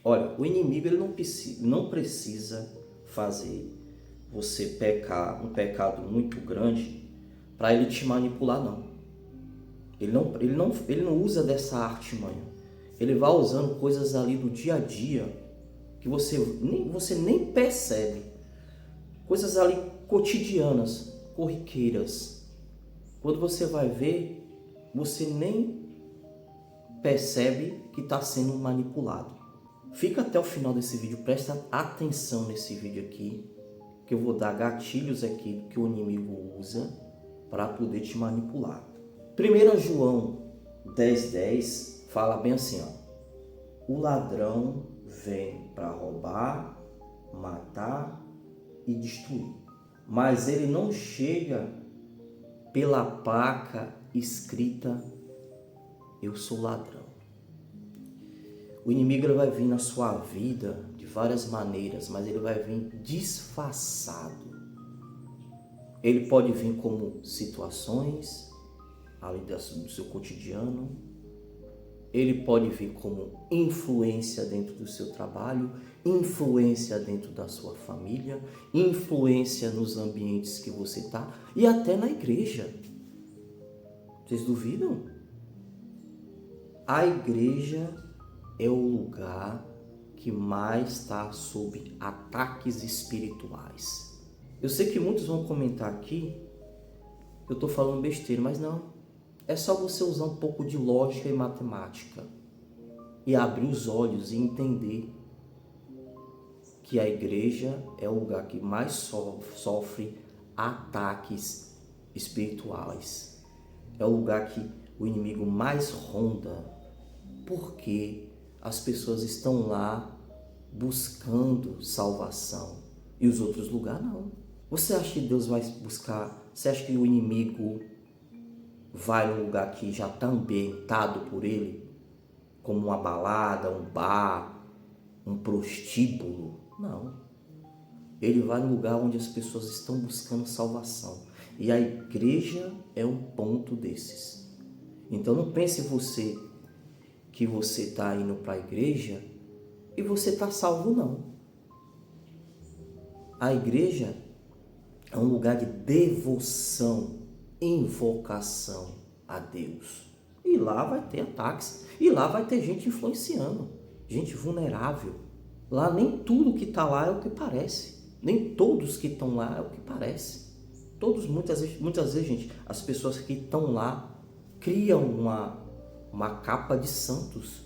Olha, o inimigo ele não precisa fazer você pecar um pecado muito grande para ele te manipular, não. Ele não usa dessa artimanha. Ele vai usando coisas ali do dia a dia que você nem percebe. Coisas ali cotidianas, corriqueiras. Quando você vai ver, você nem percebe que está sendo manipulado. Fica até o final desse vídeo, presta atenção nesse vídeo aqui, que eu vou dar gatilhos aqui que o inimigo usa para poder te manipular. 1 João 10:10 fala bem assim, ó: o ladrão vem para roubar, matar e destruir, mas ele não chega pela placa escrita eu sou ladrão. O inimigo ele vai vir na sua vida de várias maneiras, mas ele vai vir disfarçado. Ele pode vir como situações ali do seu cotidiano. Ele pode vir como influência dentro do seu trabalho, influência dentro da sua família, influência nos ambientes que você está e até na igreja. Vocês duvidam? A igreja é o lugar que mais está sob ataques espirituais. Eu sei que muitos vão comentar aqui que eu estou falando besteira, mas não. É só você usar um pouco de lógica e matemática e abrir os olhos e entender que a igreja é o lugar que mais sofre ataques espirituais. É o lugar que o inimigo mais ronda, porque as pessoas estão lá buscando salvação e os outros lugares não. Você acha que Deus vai buscar? Você acha que o inimigo vai num lugar que já está ambientado por ele, como uma balada, um bar, um prostíbulo? Não. Ele vai no lugar onde as pessoas estão buscando salvação. E a igreja é um ponto desses. Então não pense você que você está indo para a igreja e você está salvo, não. A igreja é um lugar de devoção, invocação a Deus. E lá vai ter ataques. E lá vai ter gente influenciando, gente vulnerável. Lá nem tudo que está lá é o que parece. Nem todos que estão lá é o que parece. Muitas vezes, gente, as pessoas que estão lá criam uma capa de santos.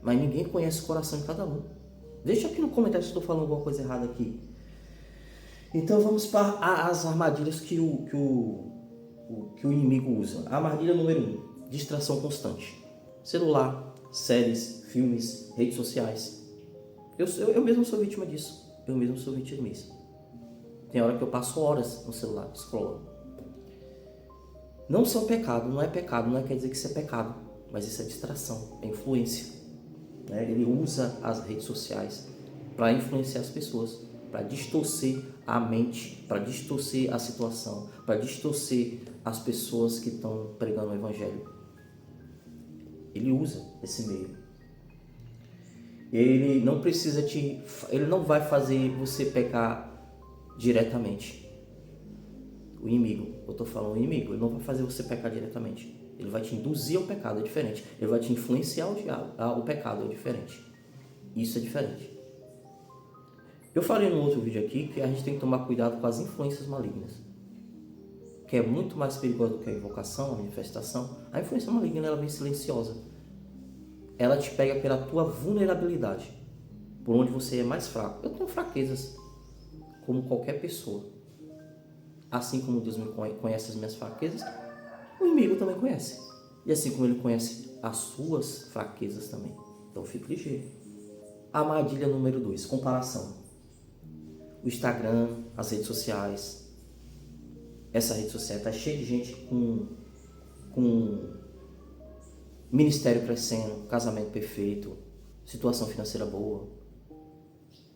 Mas ninguém conhece o coração de cada um. Deixa aqui no comentário se estou falando alguma coisa errada aqui. Então vamos para as armadilhas que o inimigo usa. A armadilha número 1, distração constante. Celular, séries, filmes, redes sociais. Eu mesmo sou vítima disso. Eu mesmo sou vítima disso. Tem hora que eu passo horas no celular, scrollando. Não são pecado, não quer dizer que isso é pecado, mas isso é distração, é influência. Ele usa as redes sociais para influenciar as pessoas, para distorcer a mente, para distorcer a situação, para distorcer as pessoas que estão pregando o evangelho. Ele usa esse meio. Ele não vai fazer você pecar diretamente. O inimigo, eu estou falando o inimigo, ele não vai fazer você pecar diretamente. Ele vai te induzir ao pecado, é diferente. Ele vai te influenciar ao pecado, é diferente. Isso é diferente. Eu falei no outro vídeo aqui que a gente tem que tomar cuidado com as influências malignas, que é muito mais perigosa do que a invocação, a manifestação. A influência maligna, ela vem silenciosa. Ela te pega pela tua vulnerabilidade, por onde você é mais fraco. Eu tenho fraquezas, como qualquer pessoa. Assim como Deus me conhece as minhas fraquezas, o inimigo também conhece. E assim como ele conhece as suas fraquezas também. Então fique ligeiro. Armadilha número 2, comparação. O Instagram, as redes sociais. Essa rede social está cheia de gente com ministério crescendo, casamento perfeito, situação financeira boa.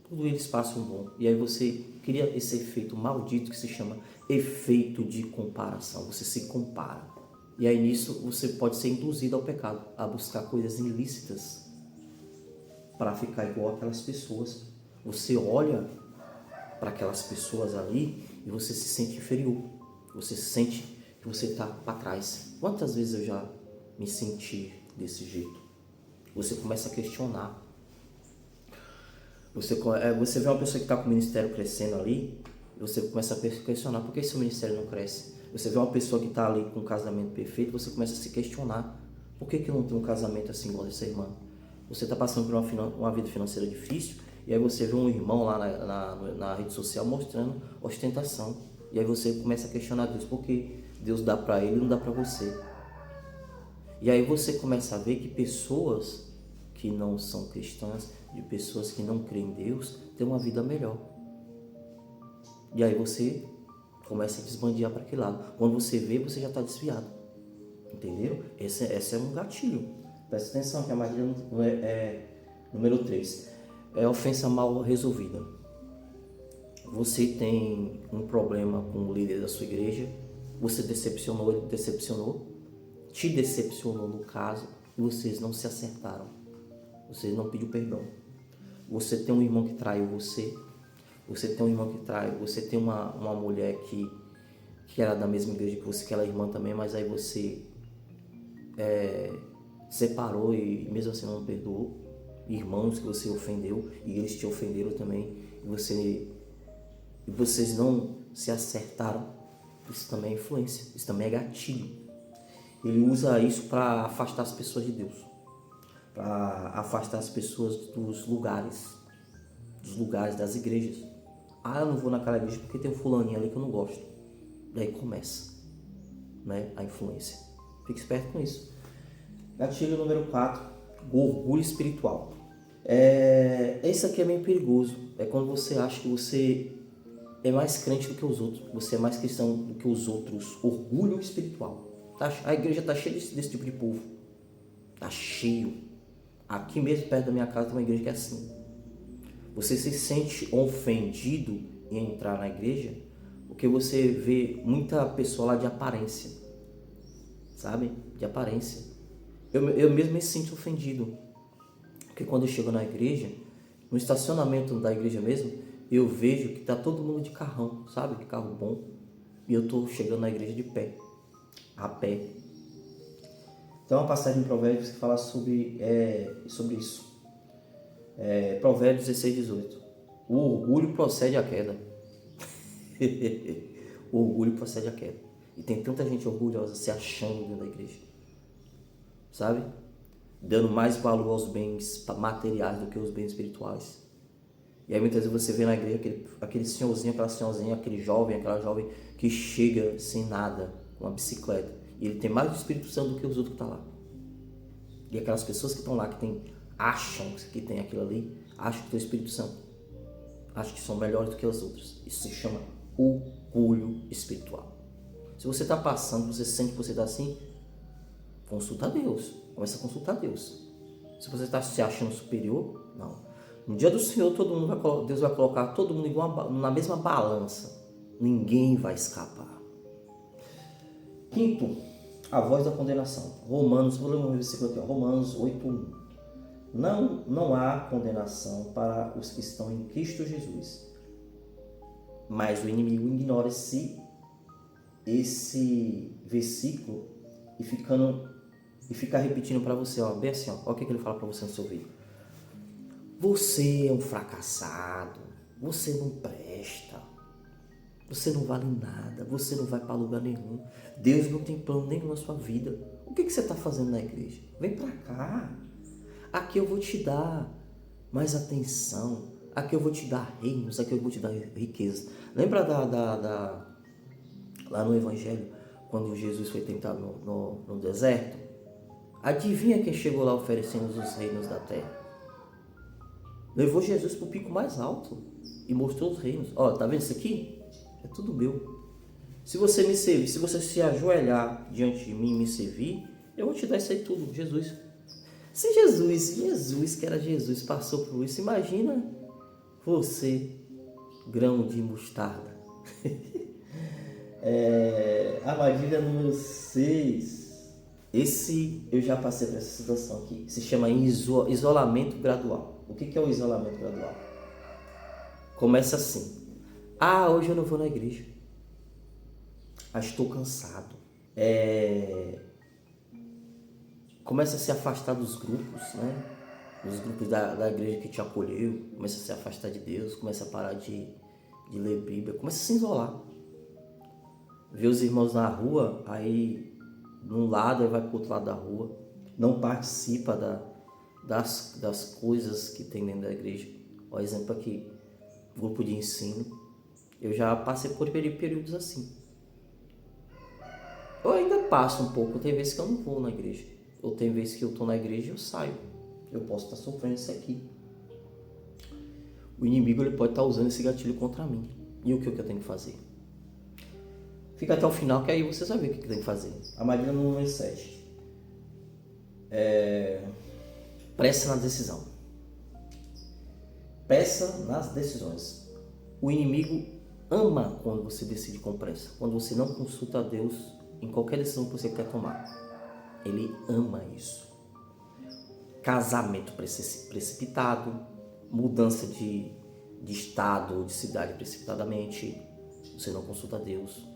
Tudo eles passam bom. E aí você cria esse efeito maldito que se chama efeito de comparação. Você se compara. E aí nisso você pode ser induzido ao pecado, a buscar coisas ilícitas. para ficar igual aquelas pessoas. Você olha para aquelas pessoas ali e você se sente inferior. Você se sente que você está para trás. Quantas vezes eu já me senti desse jeito? Você começa a questionar. Você vê uma pessoa que está com o ministério crescendo ali, você começa a questionar por que esse ministério não cresce. Você vê uma pessoa que está ali com um casamento perfeito, você começa a se questionar. Por que eu não tenho um casamento assim igual dessa irmã? Você está passando por uma vida financeira difícil, e aí você vê um irmão lá na rede social mostrando ostentação. E aí você começa a questionar Deus, por que Deus dá para ele e não dá para você? E aí você começa a ver que pessoas que não são cristãs, de pessoas que não creem em Deus, têm uma vida melhor. E aí você começa a desbandear para aquele lado. Quando você vê, você já está desviado. Entendeu? Esse é um gatilho. Presta atenção que a armadilha número 3. É ofensa mal resolvida. Você tem um problema com o líder da sua igreja, você decepcionou, ele decepcionou, te decepcionou no caso, e vocês não se acertaram. Vocês não pediram perdão. Você tem um irmão que traiu você. Você tem um irmão que traiu. Você tem uma mulher que era da mesma igreja que você, que ela é irmã também, mas aí você separou e mesmo assim não perdoou. Irmãos que você ofendeu e eles te ofenderam também. E vocês não se acertaram. Isso também é influência. Isso também é gatilho. Ele usa isso para afastar as pessoas de Deus. Para afastar as pessoas dos lugares das igrejas. Ah, eu não vou naquela igreja porque tem um fulaninho ali que eu não gosto. Daí começa, né, a influência. Fique esperto com isso. Gatilho número 4, o orgulho espiritual. Esse aqui é meio perigoso. É quando você acha que você é mais crente do que os outros. Você é mais cristão do que os outros. Orgulho espiritual. A igreja está cheia desse tipo de povo. Está cheio. Aqui mesmo perto da minha casa tem uma igreja que é assim. Você se sente ofendido em entrar na igreja porque você vê muita pessoa lá de aparência. Sabe? De aparência. Eu mesmo me sinto ofendido. Porque quando eu chego na igreja, no estacionamento da igreja mesmo, eu vejo que está todo mundo de carrão, sabe? De carro bom. E eu estou chegando na igreja de pé. A pé. Então, uma passagem em Provérbios que fala sobre isso. Provérbios 16, 18. O orgulho procede à queda. O orgulho procede à queda. E tem tanta gente orgulhosa se achando dentro da igreja. Sabe? Dando mais valor aos bens materiais do que aos bens espirituais. E aí muitas vezes você vê na igreja aquele senhorzinho, aquela senhorzinha, aquele jovem, aquela jovem que chega sem nada, com uma bicicleta. E ele tem mais do Espírito Santo do que os outros que estão lá. E aquelas pessoas que estão lá, acham que tem aquilo ali, acham que tem o Espírito Santo. Acham que são melhores do que as outras. Isso se chama orgulho espiritual. Se você está passando, você sente que você está assim, consulta a Deus. Começa a consultar a Deus. Se você está se achando superior, não. No dia do Senhor, Deus vai colocar todo mundo na mesma balança. Ninguém vai escapar. Quinto, a voz da condenação. Romanos, vou ler um versículo aqui, Romanos 8:1. Não há condenação para os que estão em Cristo Jesus. Mas o inimigo ignora esse versículo e fica repetindo para você, bem assim, olha o que ele fala para você no seu ouvido. Você é um fracassado, você não presta, você não vale nada, você não vai para lugar nenhum, Deus não tem plano nenhum na sua vida. O que você está fazendo na igreja? Vem para cá, aqui eu vou te dar mais atenção, aqui eu vou te dar reinos, aqui eu vou te dar riqueza. Lembra lá no Evangelho, quando Jesus foi tentado no deserto? Adivinha quem chegou lá oferecendo os reinos da terra? Levou Jesus para o pico mais alto e mostrou os reinos. Tá vendo isso aqui? É tudo meu. Se você me servir, se você se ajoelhar diante de mim e me servir, eu vou te dar isso aí tudo, Jesus. Se Jesus que era Jesus, passou por isso, imagina você, grão de mostarda. Armadilha número 6. Esse eu já passei por essa situação aqui. Se chama isolamento gradual. O que é o isolamento gradual? Começa assim. Hoje eu não vou na igreja. Estou cansado. Começa a se afastar dos grupos, né? Os grupos da igreja que te acolheu. Começa a se afastar de Deus. Começa a parar de ler Bíblia. Começa a se isolar. Vê os irmãos na rua, aí num lado, aí vai para o outro lado da rua. Não participa das coisas que tem dentro da igreja. Por exemplo aqui, grupo de ensino. Eu já passei por períodos assim. Eu ainda passo um pouco, tem vezes que eu não vou na igreja. Ou tem vezes que eu estou na igreja e eu saio. Eu posso estar sofrendo isso aqui. O inimigo ele pode estar usando esse gatilho contra mim. E o que eu tenho que fazer? Fica até o final que aí você vai ver o que tem que fazer. Armadilha número 7. Pressa na decisão. Pressa nas decisões. O inimigo ama quando você decide com pressa. Quando você não consulta a Deus em qualquer decisão que você quer tomar. Ele ama isso. Casamento precipitado, mudança de estado ou de cidade precipitadamente, você não consulta a Deus.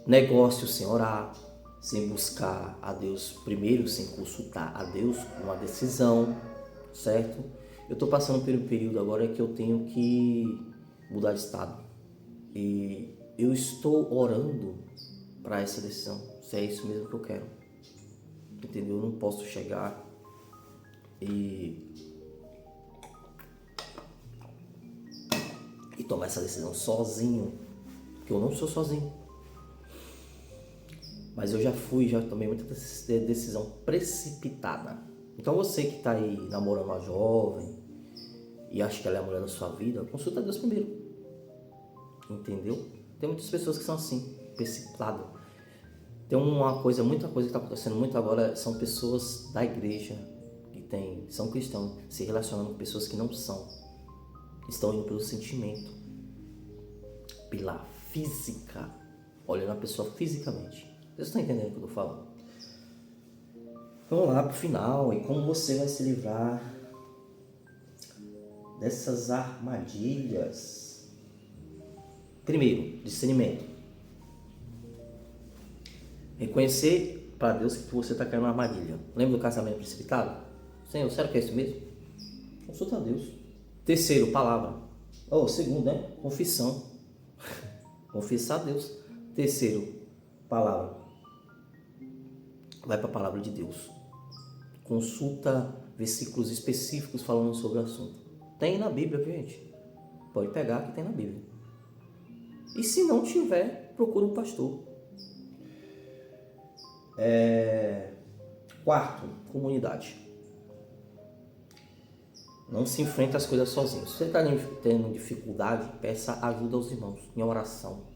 Negócio sem orar, sem buscar a Deus primeiro, sem consultar a Deus uma decisão, certo? Eu estou passando por um período agora que eu tenho que mudar de estado. E eu estou orando para essa decisão, se é isso mesmo que eu quero. Entendeu? Eu não posso chegar e tomar essa decisão sozinho, porque eu não sou sozinho. Mas eu já tomei muita decisão precipitada. Então você que está aí namorando uma jovem e acha que ela é a mulher da sua vida, consulta Deus primeiro. Entendeu? Tem muitas pessoas que são assim, precipitado. Tem muita coisa que está acontecendo muito agora, são pessoas da igreja são cristãos, se relacionando com pessoas que não são. Estão indo pelo sentimento, pela física, olhando a pessoa fisicamente. Vocês estão entendendo o que eu estou falando? Vamos lá para o final. E como você vai se livrar dessas armadilhas? Primeiro, discernimento. Reconhecer para Deus que você está caindo numa armadilha. Lembra do casamento precipitado? Senhor, será que é isso mesmo? Consulta a Deus. Terceiro, palavra. Segundo, né? Confissão. Confessar a Deus. Terceiro, palavra. Vai para a palavra de Deus. Consulta versículos específicos falando sobre o assunto. Tem na Bíblia, gente. Pode pegar que tem na Bíblia. E se não tiver, procura um pastor. Quarto, comunidade. Não se enfrenta as coisas sozinho. Se você está tendo dificuldade, peça ajuda aos irmãos em oração.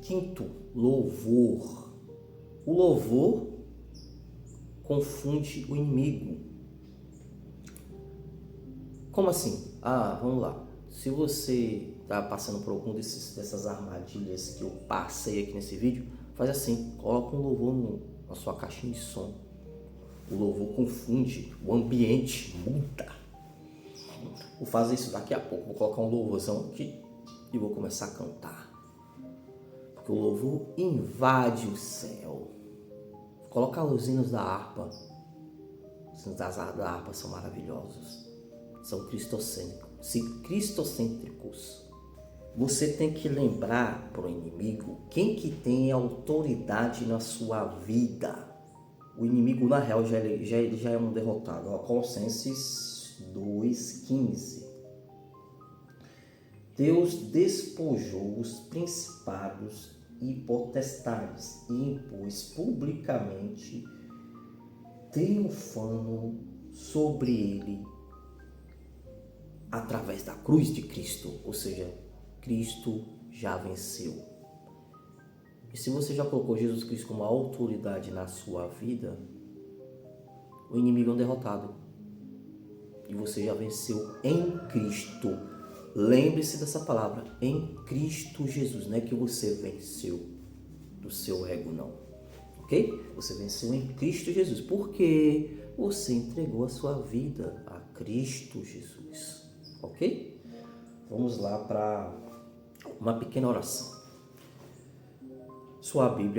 Quinto, louvor. O louvor confunde o inimigo. Como assim? Vamos lá. Se você está passando por algum dessas armadilhas que eu passei aqui nesse vídeo, faz assim, coloca um louvor na sua caixinha de som. O louvor confunde, o ambiente muda. Vou fazer isso daqui a pouco, vou colocar um louvorzão aqui e vou começar a cantar. Porque o louvor invade o céu. Coloca os hinos da harpa. Os hinos da harpa são maravilhosos. São cristocêntricos. Você tem que lembrar para o inimigo quem que tem autoridade na sua vida. O inimigo, na real, ele já é um derrotado. Colossenses 2,15. Deus despojou os principados e potestades e impôs publicamente, triunfando sobre ele através da cruz de Cristo. Ou seja, Cristo já venceu. E se você já colocou Jesus Cristo como autoridade na sua vida, o inimigo é um derrotado. E você já venceu em Cristo. Lembre-se dessa palavra, em Cristo Jesus. Não é que você venceu do seu ego, não. Ok? Você venceu em Cristo Jesus. Porque você entregou a sua vida a Cristo Jesus. ok? Vamos lá para uma pequena oração.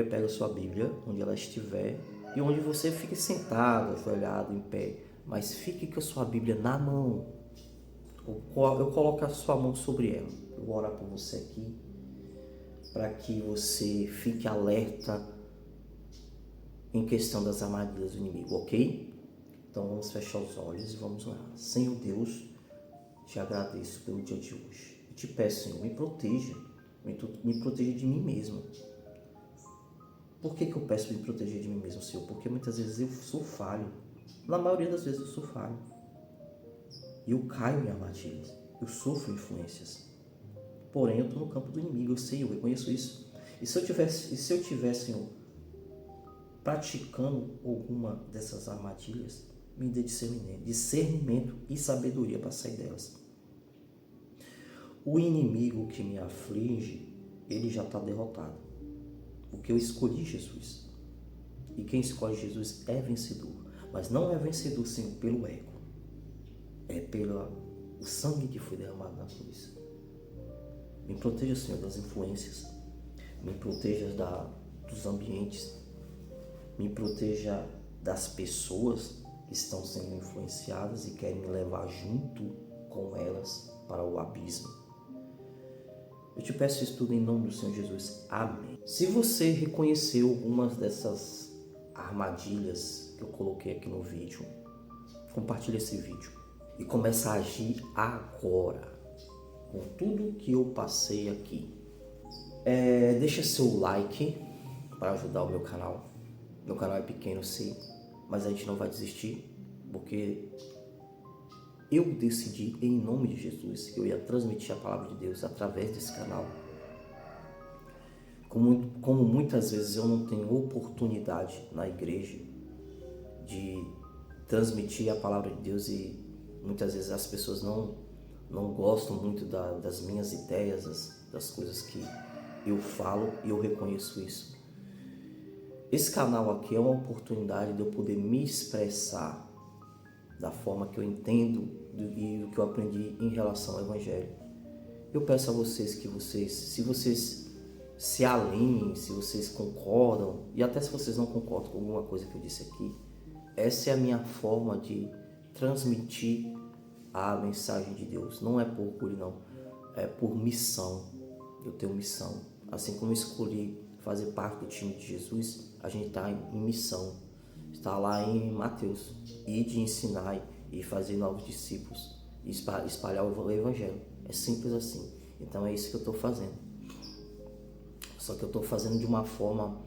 Pega sua Bíblia, onde ela estiver, e onde você fique sentado, ajoelhado, em pé, mas fique com a sua Bíblia na mão. Eu coloco a sua mão sobre ela. Eu vou orar por você aqui, para que você fique alerta em questão das armadilhas do inimigo, ok? Então vamos fechar os olhos e vamos lá. Senhor Deus, te agradeço pelo dia de hoje. Eu te peço, Senhor, me proteja de mim mesmo. Por que eu peço me proteger de mim mesmo, Senhor? Porque muitas vezes eu sou falho. Na maioria das vezes eu sou falho. E eu caio em armadilhas. Eu sofro influências. Porém, eu estou no campo do inimigo, eu sei, eu reconheço isso. E se eu tivesse, Senhor, praticando alguma dessas armadilhas, me dê discernimento e sabedoria para sair delas. O inimigo que me aflige, ele já está derrotado. Porque eu escolhi Jesus. E quem escolhe Jesus é vencedor. Mas não é vencedor, Senhor, pelo ego. É pelo o sangue que foi derramado na cruz. Me proteja, Senhor, das influências. Me proteja dos ambientes. Me proteja das pessoas que estão sendo influenciadas e querem me levar junto com elas para o abismo. Eu te peço isso tudo em nome do Senhor Jesus. Amém. Se você reconheceu algumas dessas armadilhas que eu coloquei aqui no vídeo, compartilhe esse vídeo e comece a agir agora com tudo que eu passei aqui. Deixa seu like para ajudar o meu canal. Meu canal é pequeno, sim, mas a gente não vai desistir, porque eu decidi, em nome de Jesus, que eu ia transmitir a palavra de Deus através desse canal. Como muitas vezes eu não tenho oportunidade na igreja de transmitir a palavra de Deus e muitas vezes as pessoas não gostam muito das minhas ideias, das coisas que eu falo, e eu reconheço isso. Esse canal aqui é uma oportunidade de eu poder me expressar da forma que eu entendo e do que eu aprendi em relação ao Evangelho. Eu peço a vocês que se vocês se alinhem, se vocês concordam, e até se vocês não concordam com alguma coisa que eu disse aqui, essa é a minha forma de transmitir a mensagem de Deus. Não é por orgulho, não. É por missão. Eu tenho missão. Assim como eu escolhi fazer parte do time de Jesus, a gente está em missão. Está lá em Mateus. E de ensinar e fazer novos discípulos. E espalhar o Evangelho. É simples assim. Então é isso que eu estou fazendo. Só que eu estou fazendo de uma forma,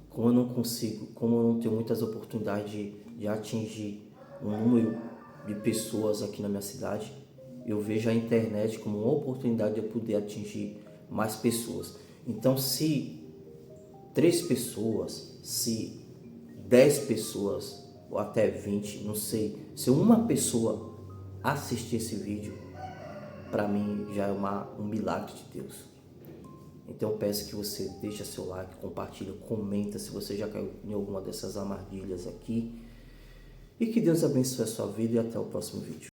como eu não tenho muitas oportunidades de atingir um número de pessoas aqui na minha cidade, eu vejo a internet como uma oportunidade de eu poder atingir mais pessoas. Então, se 3 pessoas, se 10 pessoas, ou até 20, não sei, se uma pessoa assistir esse vídeo, para mim já é um milagre de Deus. Então eu peço que você deixe seu like, compartilha, comenta se você já caiu em alguma dessas armadilhas aqui. E que Deus abençoe a sua vida e até o próximo vídeo.